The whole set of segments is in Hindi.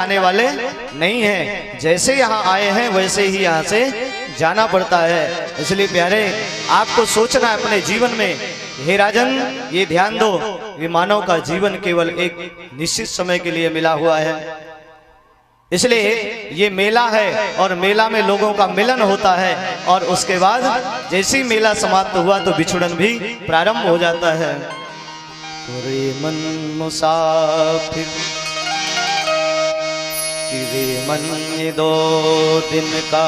आने वाले नहीं हैं। जैसे यहाँ आए हैं वैसे ही यहाँ से जाना पड़ता है। इसलिए प्यारे आपको सोचना है अपने जीवन में, हे राजन ये ध्यान दो, ये मानव का जीवन केवल एक निश्चित समय के लिए मिला हुआ है। इसलिए ये मेला है और मेला में लोगों का मिलन होता है और उसके बाद जैसे ही मेला समाप्त हुआ तो बिछुड़न भी प्रारंभ हो जाता है। रे मन मुसाफिर रे मन ये 2 दिन का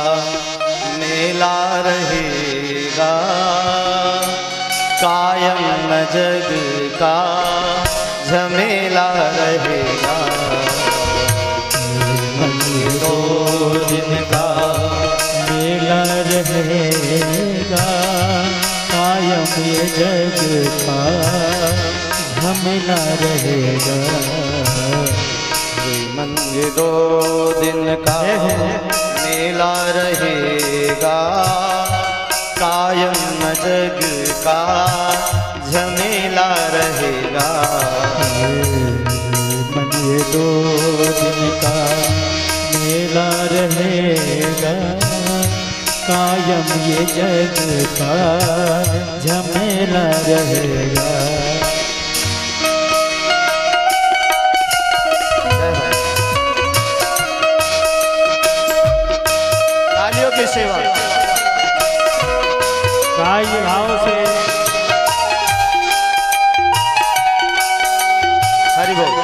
मेला रहेगा, कायम न जग का झमेला रहेगा। मन ये 2 दिन का मेला रहेगा, कायम ये जग का झमेला रहेगा। मन ये 2 दिन का मेला रहेगा, कायम न जग का झमेला रहेगा। मन ये 2 दिन का मेला रहेगा, कायम ये जग का झमेला रहेगा। की सेवा काय भाव से हरि बोल।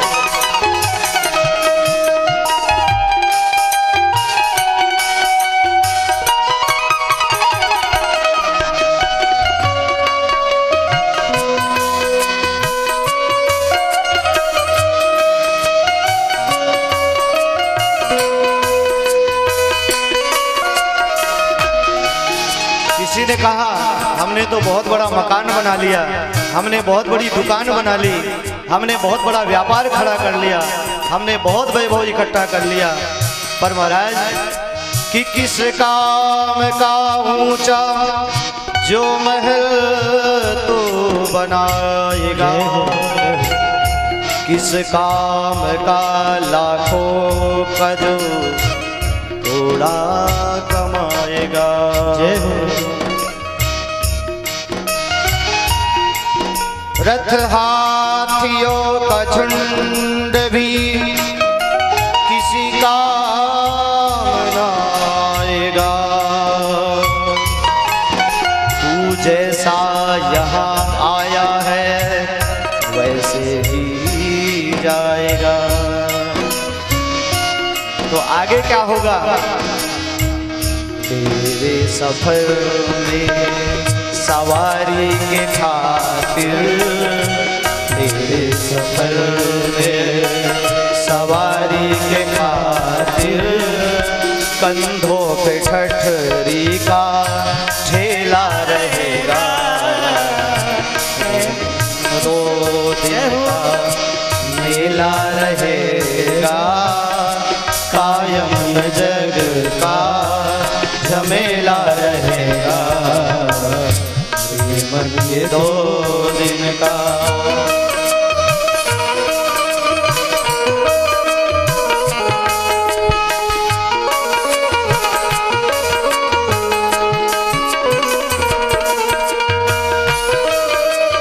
किसी ने कहा हमने तो बहुत बड़ा मकान बना लिया, हमने बहुत बड़ी दुकान बना ली, हमने बहुत बड़ा व्यापार खड़ा कर लिया, हमने बहुत वैभव इकट्ठा कर लिया, पर महाराज कि किस काम का ऊंचा जो महल तो बनाएगा, किस काम का लाखों का जो थोड़ा कमाएगा। रथ हाथियों का झुंड भी किसी काम न आएगा, तू जैसा यहाँ आया है वैसे ही जाएगा। तो आगे क्या होगा? तेरे सफर में सवारी के खातिर, तेरे सफर में सवारी के खातिर कंधों पे ठठरी का ठेला रहेगा। 2 दिन का मेला रहेगा, कायम जग का झमेला रहेगा। मन ये 2 दिन का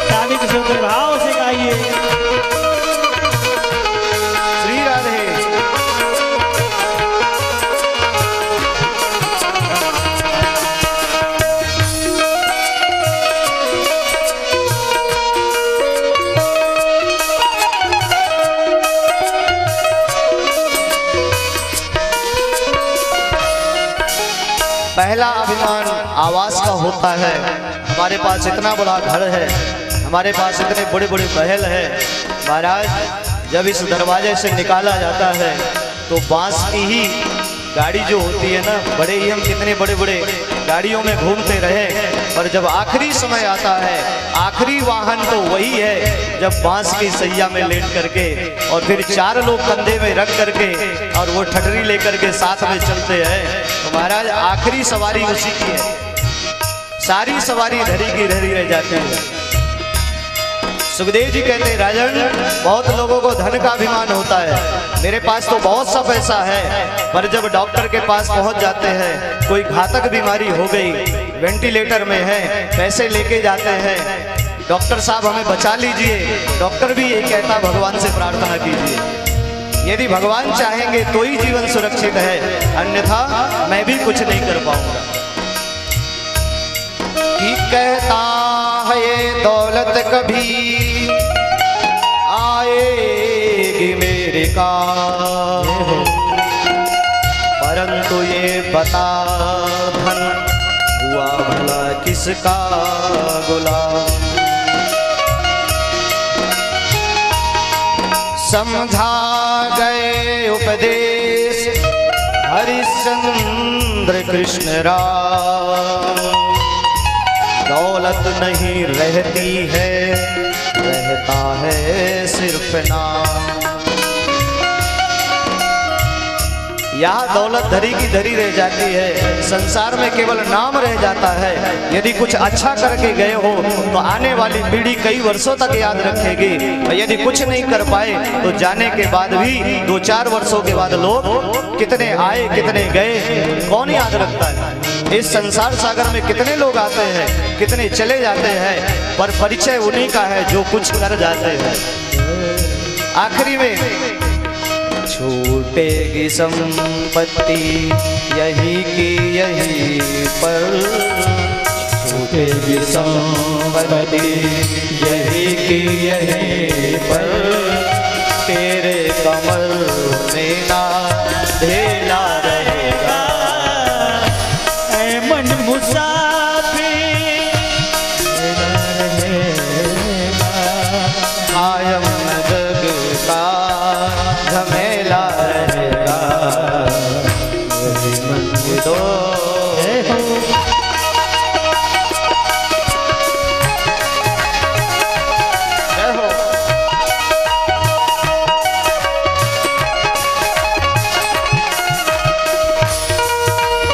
शादी के सुंदर भाव से गाइए। श्री राधे। पहला अभिमान आवास का होता है। हमारे पास इतना बड़ा घर है, हमारे पास इतने बड़े बड़े महल है। महाराज जब इस दरवाजे से निकाला जाता है तो बांस की ही गाड़ी जो होती है ना, बड़े ही हम कितने बड़े बड़े गाड़ियों में घूमते रहे, पर जब आखिरी समय आता है, आखिरी वाहन तो वही है जब बांस की सैया में लेट करके और फिर 4 लोग कंधे में रख करके और वो ठटरी लेकर के साथ में चलते हैं। तो महाराज आखिरी सवारी उसी की है, सारी सवारी धरी की धरी रह जाती है। सुखदेव जी कहते हैं राजन बहुत लोगों को धन का अभिमान होता है, मेरे पास तो बहुत सा पैसा है, पर जब डॉक्टर के पास पहुंच जाते हैं, कोई घातक बीमारी हो गई, वेंटिलेटर में है, पैसे लेके जाते हैं, डॉक्टर साहब हमें बचा लीजिए, डॉक्टर भी ये कहता भगवान से प्रार्थना कीजिए। यदि भगवान चाहेंगे तो ही जीवन सुरक्षित है, अन्यथा मैं भी कुछ नहीं कर पाऊंगा। कि कहता है ये दौलत कभी आएगी मेरे काम, परंतु ये बता धन हुआ भला किसका गुलाम। समझा गए उपदेश हरिश्चंद्र कृष्ण राम, दौलत नहीं रहती है, रहता है सिर्फ नाम। यहाँ दौलत धरी की धरी रह जाती है, संसार में केवल नाम रह जाता है। यदि कुछ अच्छा करके गए हो तो आने वाली पीढ़ी कई वर्षों तक याद रखेगी, और यदि कुछ नहीं कर पाए तो जाने के बाद भी 2-4 वर्षों के बाद लोग कितने आए कितने गए कौन याद रखता है। इस संसार सागर में कितने लोग आते हैं, कितने चले जाते हैं, पर परिचय उन्हीं का है जो कुछ कर जाते हैं। आखिरी में छूटेगी संपत्ति यही की यही पर, छूटेगी संपत्ति यही की यही पर, तेरे कमर में ना ढेला रहेगा। ऐ मन मुसाफिर कायम जग का झमेला रहेगा, तो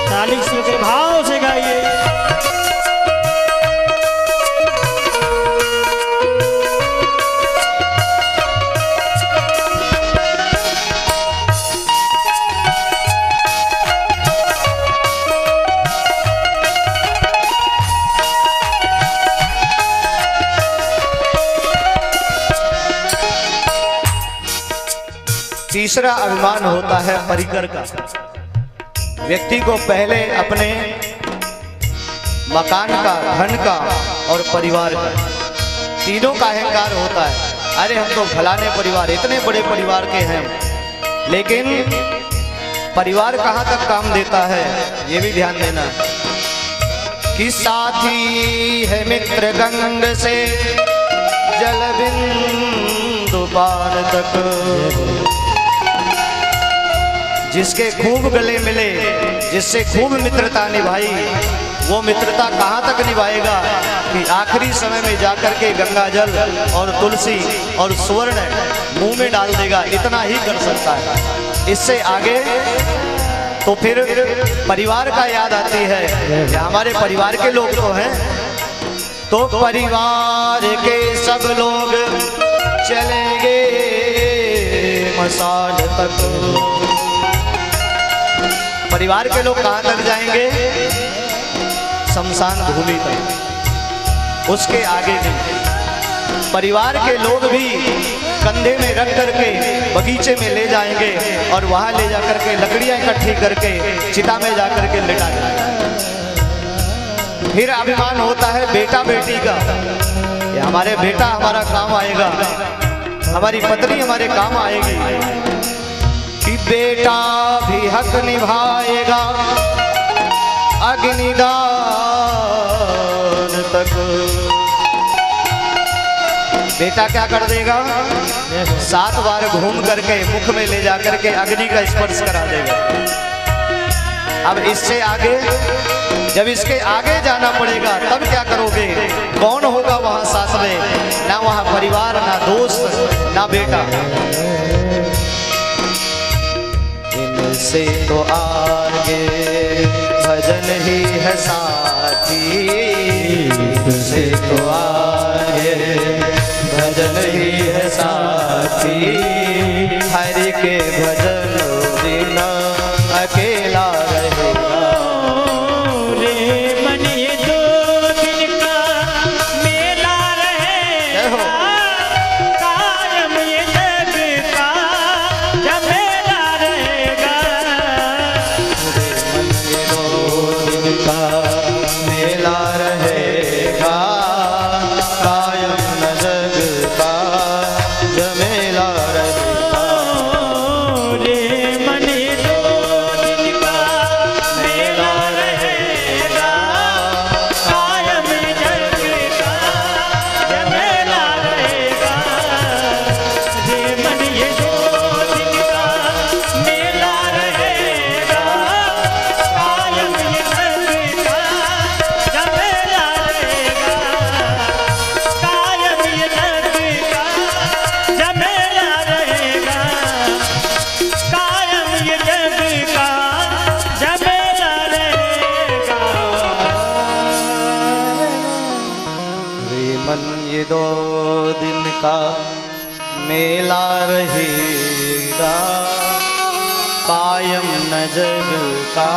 ताली से भाव से गाइए। तीसरा अभिमान होता है परिकर का। व्यक्ति को पहले अपने मकान का, धन का और परिवार का, तीनों का अहंकार होता है। अरे हम तो फलाने परिवार, इतने बड़े परिवार के हैं, लेकिन परिवार कहाँ तक काम देता है ये भी ध्यान देना। कि साथी है मित्र गंग से जल बिंदु पार तक, जिसके खूब गले मिले, जिससे खूब मित्रता निभाई, वो मित्रता कहाँ तक निभाएगा कि आखिरी समय में जाकर के गंगा जल और तुलसी और स्वर्ण मुंह में डाल देगा, इतना ही कर सकता है। इससे आगे तो फिर परिवार का याद आती है कि हमारे परिवार के लोग तो हैं, तो परिवार के सब लोग चलेंगे मसाल तक। परिवार के लोग कहाँ तक जाएंगे? शमशान भूमि तक, उसके आगे नहीं। परिवार के लोग भी कंधे में रख करके बगीचे में ले जाएंगे और वहां ले जाकर के लकड़ियां इकट्ठी करके चिता में जाकर के लिटा देंगे। फिर अभिमान होता है बेटा बेटी का, ये हमारे बेटा हमारा काम आएगा, हमारी पत्नी हमारे काम आएगी। कि बेटा भी हक निभाएगा अग्निदान तक। बेटा क्या कर देगा? 7 बार घूम करके मुख में ले जाकर के अग्नि का स्पर्श करा देगा। अब इससे आगे, जब इसके आगे जाना पड़ेगा तब क्या करोगे? कौन होगा वहां साथ में? ना वहां परिवार, ना दोस्त, ना बेटा। इनसे तो आगे भजन ही है साथी, इनसे तो आगे भजन ही है साथी। हरि के न अकेला रहेगा। रे मन ये 2 दिन का मेला रहेगा, कायम ये जग का झमेला रहेगा। मन ये 2 दिन का मेला रहेगा, कायम न जग का झमेला रहेगा। रे मन ये 2 दिन का मेला रहेगा, कायम जग का झमेला रहेगा। रे मन ये 2 दिन का मेला रहेगा, कायम जग का झमेला रहेगा, कायम जग का झमेला रहेगा, कायम ये जग का झमेला रहेगा। रे मन ये 2 दिन का मेला रहेगा, कायम न जग का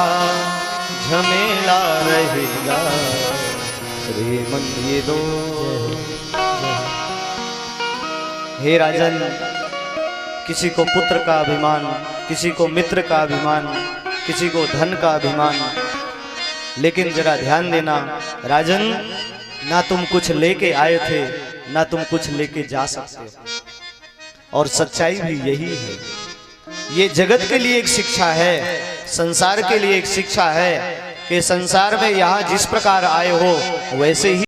झमेला रहेगा। रे मन ये 2। हे राजन, किसी को पुत्र का अभिमान, किसी को मित्र का अभिमान, किसी को धन का अभिमान, लेकिन जरा ध्यान देना राजन, ना तुम कुछ लेके आए थे, ना तुम कुछ लेके जा सकते हो। और सच्चाई भी यही है। ये जगत के लिए एक शिक्षा है, संसार के लिए एक शिक्षा है कि संसार में यहाँ जिस प्रकार आए हो वैसे ही